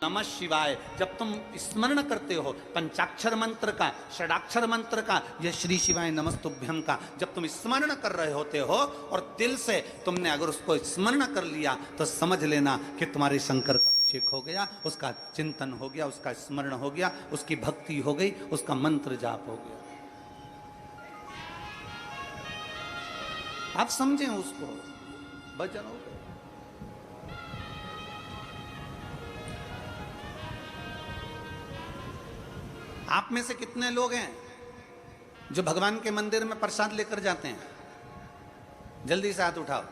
नमः शिवाय जब तुम स्मरण करते हो पंचाक्षर मंत्र का, षडाक्षर मंत्र का, यह श्री शिवाय नमस्तुभ्यम का जब तुम स्मरण कर रहे होते हो और दिल से तुमने अगर उसको स्मरण कर लिया तो समझ लेना कि तुम्हारे शंकर का अभिषेक हो गया, उसका चिंतन हो गया, उसका स्मरण हो गया, उसकी भक्ति हो गई, उसका मंत्र जाप हो गया। आप समझें उसको, भजन हो गया। आप में से कितने लोग हैं जो भगवान के मंदिर में प्रसाद लेकर जाते हैं? जल्दी से हाथ उठाओ।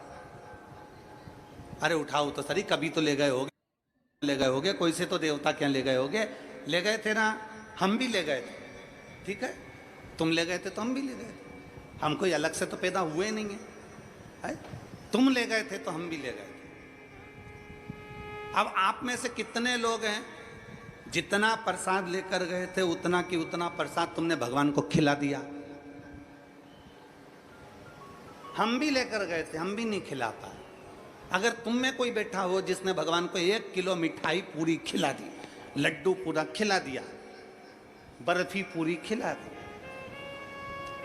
अरे उठाओ तो सही, कभी तो ले गए होगे, कोई से तो देवता क्या ले गए होगे, ले गए थे ना, हम भी ले गए थे, ठीक है, तुम ले गए थे तो हम भी ले गए थे, हम कोई अलग से तो पैदा हुए नहीं है? तुम ले गए थे तो हम भी ले गए थे। अब आप में से कितने लोग हैं जितना प्रसाद लेकर गए थे उतना की उतना प्रसाद तुमने भगवान को खिला दिया? हम भी लेकर गए थे, हम भी नहीं खिला पाए। अगर तुम में कोई बैठा हो जिसने भगवान को 1 किलो मिठाई पूरी खिला दी, लड्डू पूरा खिला दिया, बर्फी पूरी खिला दी,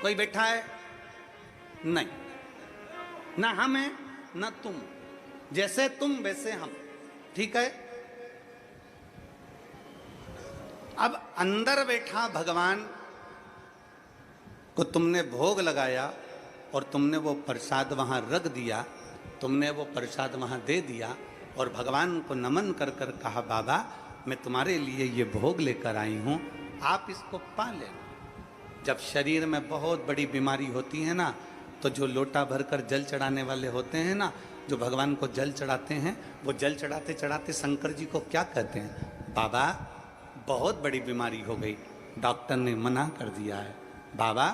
कोई बैठा है? नहीं, ना हम हैं ना तुम, जैसे तुम वैसे हम, ठीक है। अब अंदर बैठा भगवान को तुमने भोग लगाया और तुमने वो प्रसाद वहां रख दिया, तुमने वो प्रसाद वहां दे दिया और भगवान को नमन कर कर कहा, बाबा मैं तुम्हारे लिए ये भोग लेकर आई हूं, आप इसको पा लेना। जब शरीर में बहुत बड़ी बीमारी होती है ना, तो जो लोटा भरकर जल चढ़ाने वाले होते हैं ना, जो भगवान को जल चढ़ाते हैं, वो जल चढ़ाते चढ़ाते शंकर जी को क्या कहते हैं? बाबा बहुत बड़ी बीमारी हो गई, डॉक्टर ने मना कर दिया है। बाबा,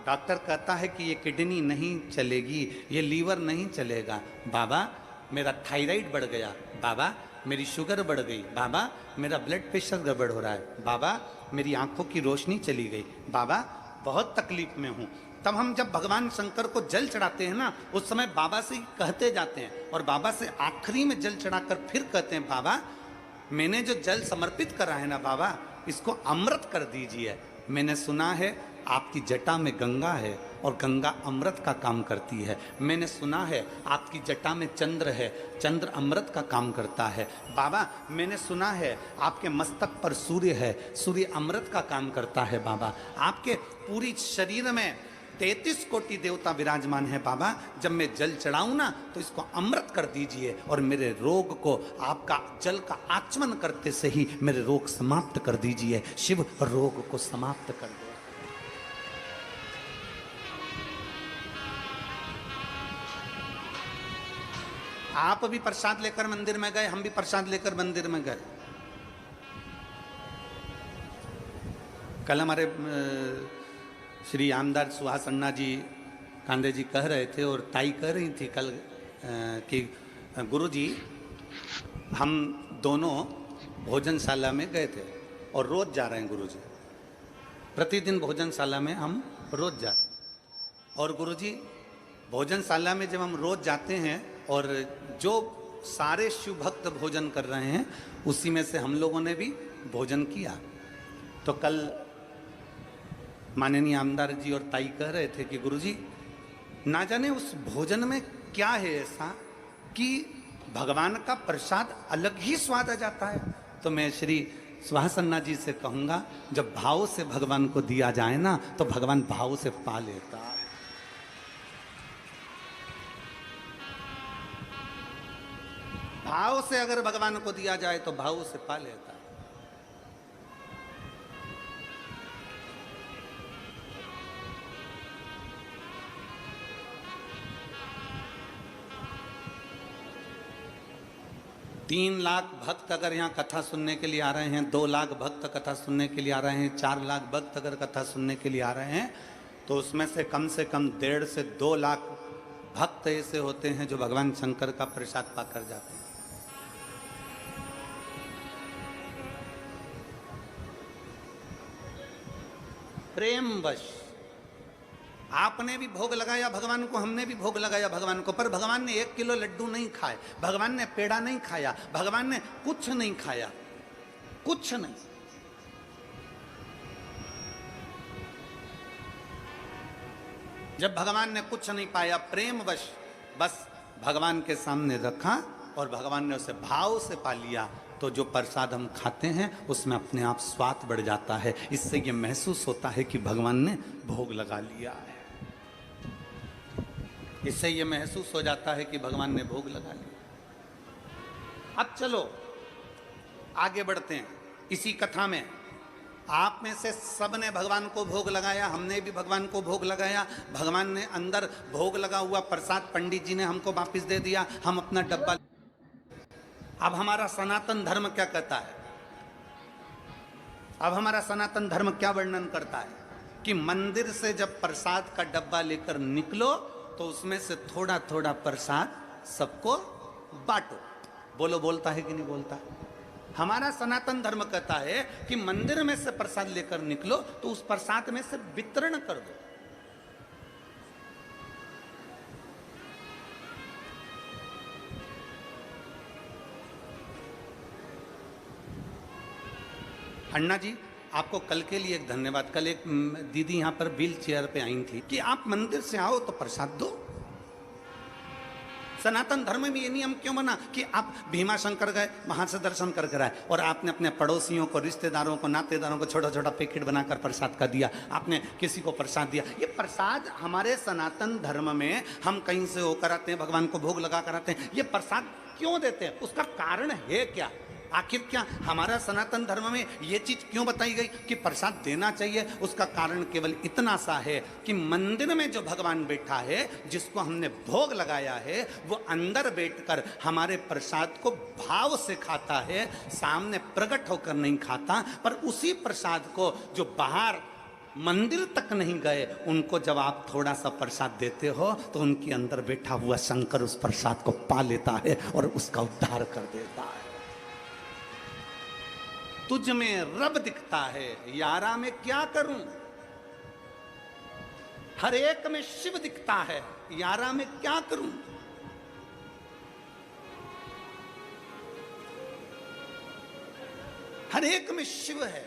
डॉक्टर कहता है कि ये किडनी नहीं चलेगी, ये लीवर नहीं चलेगा। बाबा मेरा थायराइड बढ़ गया, बाबा मेरी शुगर बढ़ गई, बाबा मेरा ब्लड प्रेशर गड़बड़ हो रहा है, बाबा मेरी आंखों की रोशनी चली गई, बाबा बहुत तकलीफ में हूँ। तब हम जब भगवान शंकर को जल चढ़ाते हैं ना, उस समय बाबा से कहते जाते हैं और बाबा से आखिरी में जल चढ़ाकर फिर कहते हैं, बाबा मैंने जो जल समर्पित करा है ना बाबा, इसको अमृत कर दीजिए। मैंने सुना है आपकी जटा में गंगा है और गंगा अमृत का काम करती है। मैंने सुना है आपकी जटा में चंद्र है, चंद्र अमृत का काम करता है। बाबा मैंने सुना है आपके मस्तक पर सूर्य है, सूर्य अमृत का काम करता है। बाबा आपके पूरी शरीर में 33 कोटि देवता विराजमान है। बाबा जब मैं जल चढ़ाऊं ना तो इसको अमृत कर दीजिए और मेरे रोग को आपका जल का आचमन करते से ही मेरे रोग समाप्त कर दीजिए। शिव रोग को समाप्त कर दो। आप भी प्रसाद लेकर मंदिर में गए, हम भी प्रसाद लेकर मंदिर में गए। कल हमारे श्री आमदार सुहास अन्ना जी कांदे जी कह रहे थे और ताई कह रही थी कल कि गुरुजी हम दोनों भोजनशाला में गए थे और रोज जा रहे हैं गुरुजी, प्रतिदिन भोजनशाला में हम रोज जा रहे हैं। और गुरुजी भोजनशाला में जब हम रोज जाते हैं और जो सारे शिव भक्त भोजन कर रहे हैं उसी में से हम लोगों ने भी भोजन किया। तो कल माननीय आमदार जी और ताई कह रहे थे कि गुरुजी ना जाने उस भोजन में क्या है ऐसा कि भगवान का प्रसाद अलग ही स्वाद आ जाता है। तो मैं श्री सुहास अन्ना जी से कहूँगा, जब भाव से भगवान को दिया जाए ना तो भगवान भाव से पा लेता है। भाव से अगर भगवान को दिया जाए तो भाव से पा लेता है। तीन लाख भक्त अगर यहाँ कथा सुनने के लिए आ रहे हैं, 2 लाख भक्त कथा सुनने के लिए आ रहे हैं, 4 लाख भक्त अगर कथा सुनने के लिए आ रहे हैं, तो उसमें से कम 1.5 से 2 लाख भक्त ऐसे होते हैं जो भगवान शंकर का प्रसाद पाकर जाते हैं। प्रेमवश आपने भी भोग लगाया भगवान को, हमने भी भोग लगाया भगवान को, पर भगवान ने 1 किलो लड्डू नहीं खाए, भगवान ने पेड़ा नहीं खाया, भगवान ने कुछ नहीं खाया। कुछ नहीं। जब भगवान ने कुछ नहीं पाया, प्रेमवश बस भगवान के सामने रखा और भगवान ने उसे भाव से पा लिया, तो जो प्रसाद हम खाते हैं उसमें अपने आप स्वाद बढ़ जाता है। इससे ये महसूस होता है कि भगवान ने भोग लगा लिया है। इससे ये महसूस हो जाता है कि भगवान ने भोग लगा लिया। अब चलो आगे बढ़ते हैं इसी कथा में। आप में से सबने भगवान को भोग लगाया, हमने भी भगवान को भोग लगाया। भगवान ने अंदर भोग लगा हुआ प्रसाद पंडित जी ने हमको वापस दे दिया, हम अपना डब्बा। अब हमारा सनातन धर्म क्या कहता है? अब हमारा सनातन धर्म क्या वर्णन करता है कि मंदिर से जब प्रसाद का डब्बा लेकर निकलो तो उसमें से थोड़ा थोड़ा प्रसाद सबको बांटो। बोलो, बोलता है कि नहीं बोलता? हमारा सनातन धर्म कहता है कि मंदिर में से प्रसाद लेकर निकलो तो उस प्रसाद में से वितरण कर दो। अन्ना जी, आपको कल के लिए एक धन्यवाद। कल एक दीदी यहां पर व्हील चेयर पे आई थी कि आप मंदिर से आओ तो प्रसाद दो। सनातन धर्म में ये नियम क्यों बना कि आप भीमा शंकर गए, वहां से दर्शन करके आए और आपने अपने पड़ोसियों को, रिश्तेदारों को, नातेदारों को छोटा छोटा पैकेट बनाकर प्रसाद का दिया, आपने किसी को प्रसाद दिया। ये प्रसाद हमारे सनातन धर्म में हम कहीं से होकर आते हैं, भगवान को भोग लगा कर आते हैं। ये प्रसाद क्यों देते हैं? उसका कारण है क्या? आखिर क्या हमारा सनातन धर्म में ये चीज क्यों बताई गई कि प्रसाद देना चाहिए? उसका कारण केवल इतना सा है कि मंदिर में जो भगवान बैठा है, जिसको हमने भोग लगाया है, वो अंदर बैठकर हमारे प्रसाद को भाव से खाता है, सामने प्रकट होकर नहीं खाता। पर उसी प्रसाद को जो बाहर मंदिर तक नहीं गए, उनको जब आप थोड़ा सा प्रसाद देते हो तो उनके अंदर बैठा हुआ शंकर उस प्रसाद को पा लेता है और उसका उद्धार कर देता है। तुझ में रब दिखता है, यारा में क्या करूं? हर एक में शिव दिखता है, यारा में क्या करूं? हर एक में शिव है।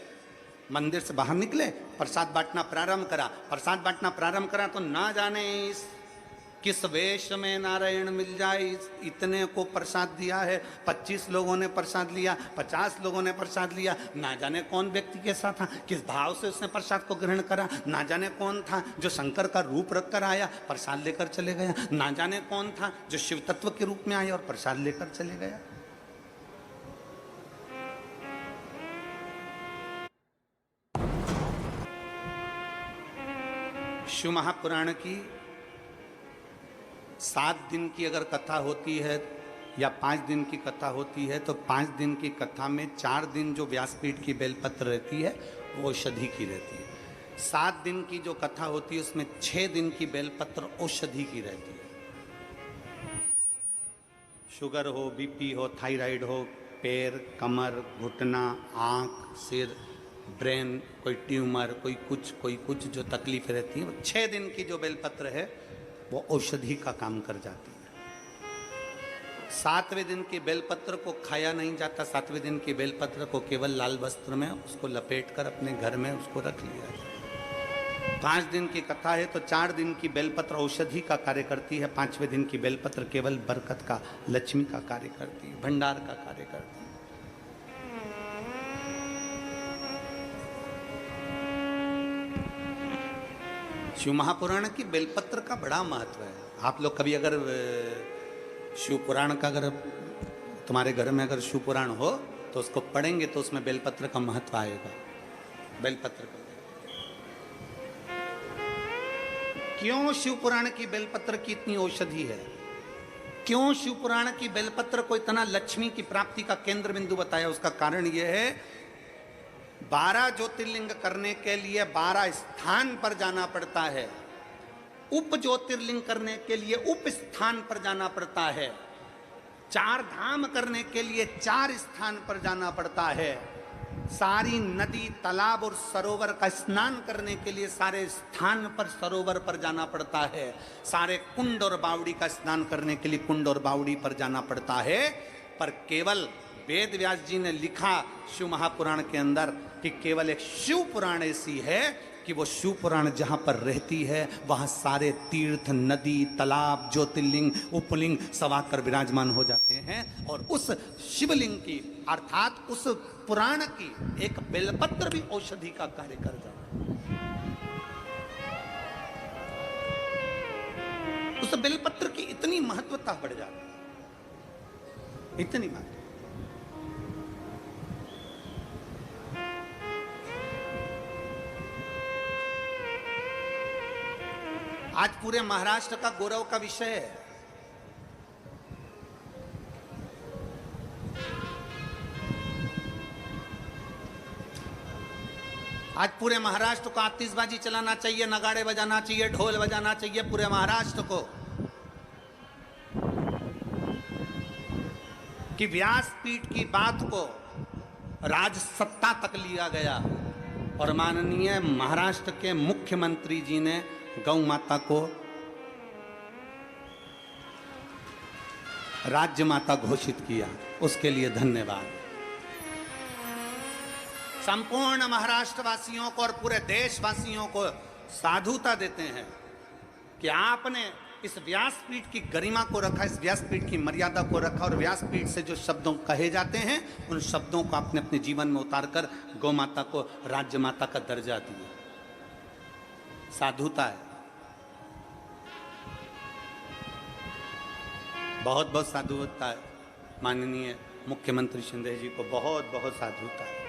मंदिर से बाहर निकले, प्रसाद बांटना प्रारंभ करा। प्रसाद बांटना प्रारंभ करा तो ना जाने किस वेश में नारायण मिल जाए, इतने को प्रसाद दिया है। 25 लोगों ने प्रसाद लिया, 50 लोगों ने प्रसाद लिया। ना जाने कौन व्यक्ति के साथ था, किस भाव से उसने प्रसाद को ग्रहण करा। ना जाने कौन था जो शंकर का रूप रखकर आया, प्रसाद लेकर चले गया। ना जाने कौन था जो शिव तत्व के रूप में आया और प्रसाद लेकर चले गया। शिव महापुराण की 7 दिन की अगर कथा होती है या 5 दिन की कथा होती है, तो 5 दिन की कथा में 4 दिन जो व्यासपीठ की बेलपत्र रहती है वो औषधि की रहती है। 7 दिन की जो कथा होती है उसमें 6 दिन की बेलपत्र औषधि की रहती है। शुगर हो, बीपी हो, थायराइड हो, पैर, कमर, घुटना, आँख, सिर, ब्रेन, कोई ट्यूमर, कोई कुछ जो तकलीफ रहती है, 6 दिन की जो बेलपत्र है वो औषधि का काम कर जाती है। 7वें दिन की बेलपत्र को खाया नहीं जाता। 7वें दिन की बेलपत्र को केवल लाल वस्त्र में उसको लपेटकर अपने घर में उसको रख लिया जाता। 5 दिन की कथा है तो 4 दिन की बेलपत्र औषधि का कार्य करती है। 5वें दिन की बेलपत्र केवल बरकत का, लक्ष्मी का कार्य करती है, भंडार का कार्य करती है। शिव महापुराण की बेलपत्र का बड़ा महत्व है। आप लोग कभी अगर शिव पुराण का, अगर तुम्हारे घर में अगर शिव पुराण हो तो उसको पढ़ेंगे तो उसमें बेलपत्र का महत्व आएगा। बेलपत्र का क्यों शिव पुराण की बेलपत्र की इतनी औषधि है? क्यों शिव पुराण की बेलपत्र को इतना लक्ष्मी की प्राप्ति का केंद्र बिंदु बताया? उसका कारण यह है, 12 ज्योतिर्लिंग करने के लिए 12 स्थान पर जाना पड़ता है। उप ज्योतिर्लिंग करने के लिए उप स्थान पर जाना पड़ता है। 4 धाम करने के लिए 4 स्थान पर जाना पड़ता है। सारी नदी, तालाब और सरोवर का स्नान करने के लिए सारे स्थान पर, सरोवर पर जाना पड़ता है। सारे कुंड और बावड़ी का स्नान करने के लिए कुंड और बावड़ी पर जाना पड़ता है। पर केवल वेद व्यास जी ने लिखा शिव महापुराण के अंदर कि केवल एक शिव पुराण ऐसी है कि वो शिव पुराण जहां पर रहती है वहां सारे तीर्थ, नदी, तालाब, ज्योतिर्लिंग, उपलिंग सब आकर विराजमान हो जाते हैं। और उस शिवलिंग की अर्थात उस पुराण की एक बेलपत्र भी औषधि का कार्य कर जाता है। उस बेलपत्र की इतनी महत्वता बढ़ जाती है, इतनी महत्व। आज पूरे महाराष्ट्र का गौरव का विषय है। आज पूरे महाराष्ट्र को आतिशबाजी चलाना चाहिए, नगाड़े बजाना चाहिए, ढोल बजाना चाहिए पूरे महाराष्ट्र को कि व्यासपीठ की बात को राज सत्ता तक लिया गया और माननीय महाराष्ट्र के मुख्यमंत्री जी ने गौ माता को राज्य माता घोषित किया, उसके लिए धन्यवाद। संपूर्ण महाराष्ट्रवासियों को और पूरे देशवासियों को साधुता देते हैं कि आपने इस व्यासपीठ की गरिमा को रखा, इस व्यासपीठ की मर्यादा को रखा और व्यासपीठ से जो शब्दों कहे जाते हैं उन शब्दों को आपने अपने जीवन में उतारकर गौ माता को राज्य माता का दर्जा दिया। साधुता है, बहुत बहुत साधुता है। माननीय मुख्यमंत्री शिंदे जी को बहुत बहुत साधुता है।